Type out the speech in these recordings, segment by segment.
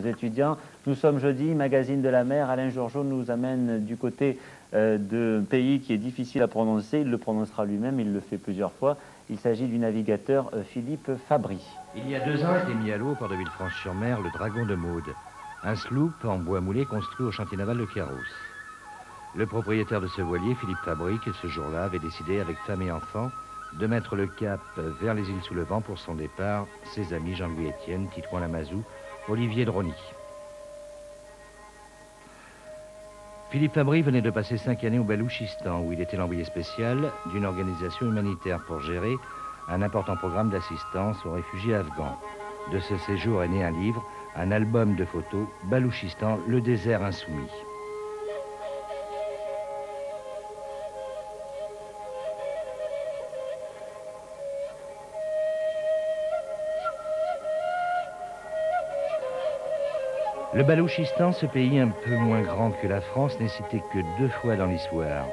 Étudiants. Nous sommes jeudi, magazine de la mer. Alain Georgeot nous amène du côté d'un pays qui est difficile à prononcer. Il le prononcera lui-même, il le fait plusieurs fois. Il s'agit du navigateur Philippe Fabry. Il y a 2 ans a été mis à l'eau au port de Villefranche-sur-Mer le Dragon de Maude, un sloop en bois moulé construit au chantier naval de Carros. Le propriétaire de ce voilier, Philippe Fabry, ce jour-là avait décidé avec femme et enfants de mettre le cap vers les îles sous le vent pour son départ, ses amis Jean-Louis Etienne, Titouan Lamazou, Olivier Drony. Philippe Fabry venait de passer 5 années au Balouchistan, où il était l'envoyé spécial d'une organisation humanitaire pour gérer un important programme d'assistance aux réfugiés afghans. De ce séjour est né un livre, un album de photos, Balouchistan, le désert insoumis. Le Balouchistan, ce pays un peu moins grand que la France, n'est cité que 2 fois dans l'histoire,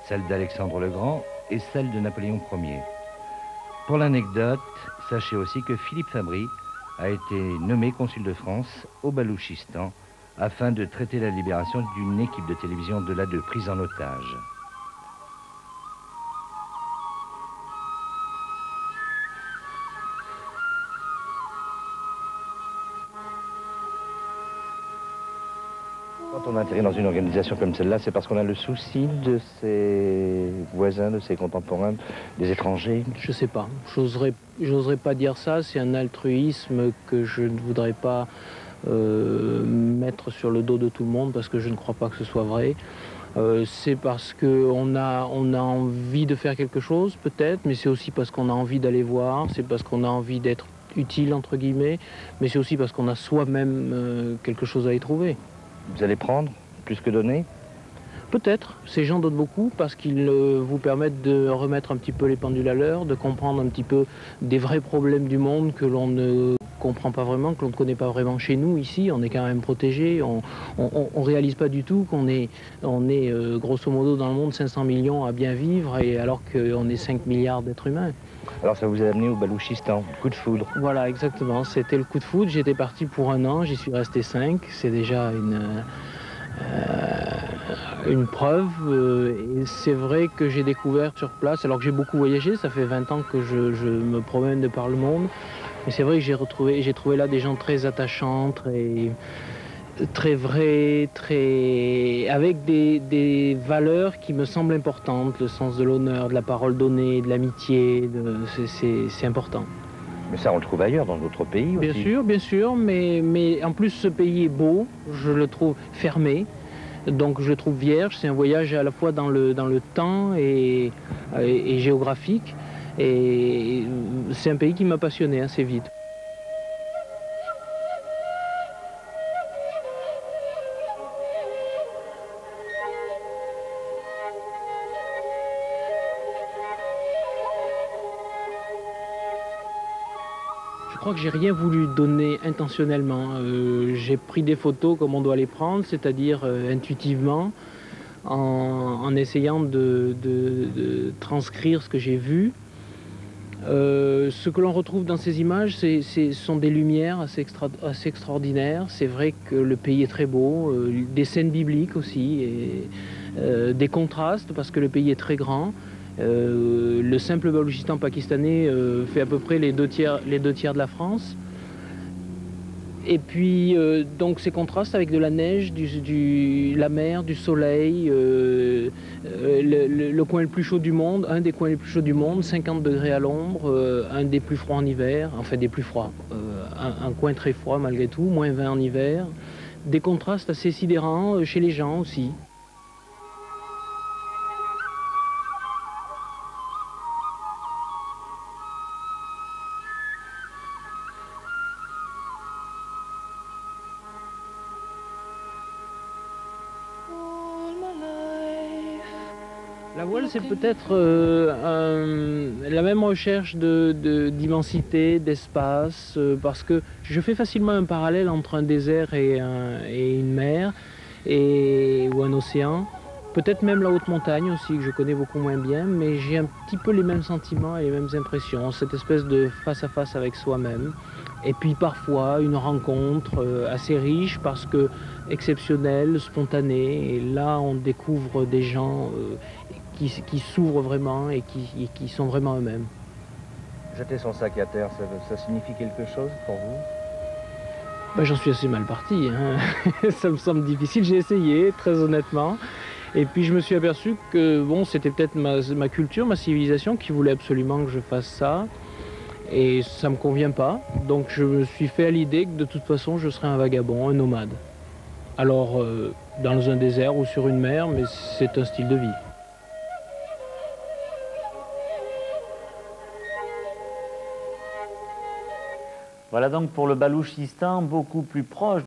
celle d'Alexandre le Grand et celle de Napoléon Ier. Pour l'anecdote, sachez aussi que Philippe Fabry a été nommé consul de France au Balouchistan afin de traiter la libération d'une équipe de télévision de l'A2 prise en otage. Quand on atterrit dans une organisation comme celle-là, c'est parce qu'on a le souci de ses voisins, de ses contemporains, des étrangers? Je sais pas. J'oserais pas dire ça. C'est un altruisme que je ne voudrais pas mettre sur le dos de tout le monde parce que je ne crois pas que ce soit vrai. C'est parce qu'on a envie de faire quelque chose, peut-être, mais c'est aussi parce qu'on a envie d'aller voir, c'est parce qu'on a envie d'être utile, entre guillemets, mais c'est aussi parce qu'on a soi-même quelque chose à y trouver. Vous allez prendre plus que donner? Peut-être. Ces gens donnent beaucoup parce qu'ils vous permettent de remettre un petit peu les pendules à l'heure, de comprendre un petit peu des vrais problèmes du monde que l'on ne comprend pas vraiment, que l'on ne connaît pas vraiment chez nous. Ici, on est quand même protégé. On réalise pas du tout qu'on est, grosso modo dans le monde 500 millions à bien vivre, et alors qu'on est 5 milliards d'êtres humains. Alors ça vous a amené au Balouchistan, coup de foudre. Voilà, exactement. C'était le coup de foudre. J'étais parti pour 1 an, j'y suis resté 5. C'est déjà une preuve. Et c'est vrai que j'ai découvert sur place, alors que j'ai beaucoup voyagé, ça fait 20 ans que je me promène de par le monde. Mais c'est vrai que j'ai trouvé là des gens très attachants, très vrais, avec des valeurs qui me semblent importantes, le sens de l'honneur, de la parole donnée, de l'amitié, c'est important. Mais ça, on le trouve ailleurs, dans d'autres pays aussi. Bien sûr, mais en plus ce pays est beau, je le trouve fermé, donc je le trouve vierge. C'est un voyage à la fois dans le temps et géographique, et c'est un pays qui m'a passionné assez vite. Je crois que j'ai rien voulu donner intentionnellement. J'ai pris des photos comme on doit les prendre, c'est-à-dire intuitivement, en essayant de transcrire ce que j'ai vu. Ce que l'on retrouve dans ces images, ce sont des lumières assez extraordinaires. C'est vrai que le pays est très beau, des scènes bibliques aussi, et des contrastes parce que le pays est très grand. Le simple Balouchistan pakistanais fait à peu près les deux tiers de la France. Et puis donc ces contrastes avec de la neige, la mer, du soleil, le coin le plus chaud du monde, un des coins les plus chauds du monde, 50 degrés à l'ombre, un des plus froids en hiver, enfin des plus froids, un coin très froid malgré tout, moins 20 en hiver. Des contrastes assez sidérants chez les gens aussi. La voile, c'est peut-être la même recherche d'immensité, d'espace, parce que je fais facilement un parallèle entre un désert et une mer, ou un océan. Peut-être même la haute montagne aussi, que je connais beaucoup moins bien, mais j'ai un petit peu les mêmes sentiments et les mêmes impressions, cette espèce de face à face avec soi-même, Et puis parfois une rencontre assez riche parce que exceptionnelle, spontanée. Et là, on découvre des gens qui s'ouvrent vraiment et qui sont vraiment eux-mêmes. Jeter son sac à terre, ça signifie quelque chose pour vous? Ben, j'en suis assez mal parti, hein. Ça me semble difficile. J'ai essayé, très honnêtement. Et puis je me suis aperçu que bon, c'était peut-être ma culture, ma civilisation qui voulait absolument que je fasse ça. Et ça ne me convient pas. Donc je me suis fait à l'idée que de toute façon, je serais un vagabond, un nomade. Alors, dans un désert ou sur une mer, mais c'est un style de vie. Voilà donc pour le Balouchistan, beaucoup plus proche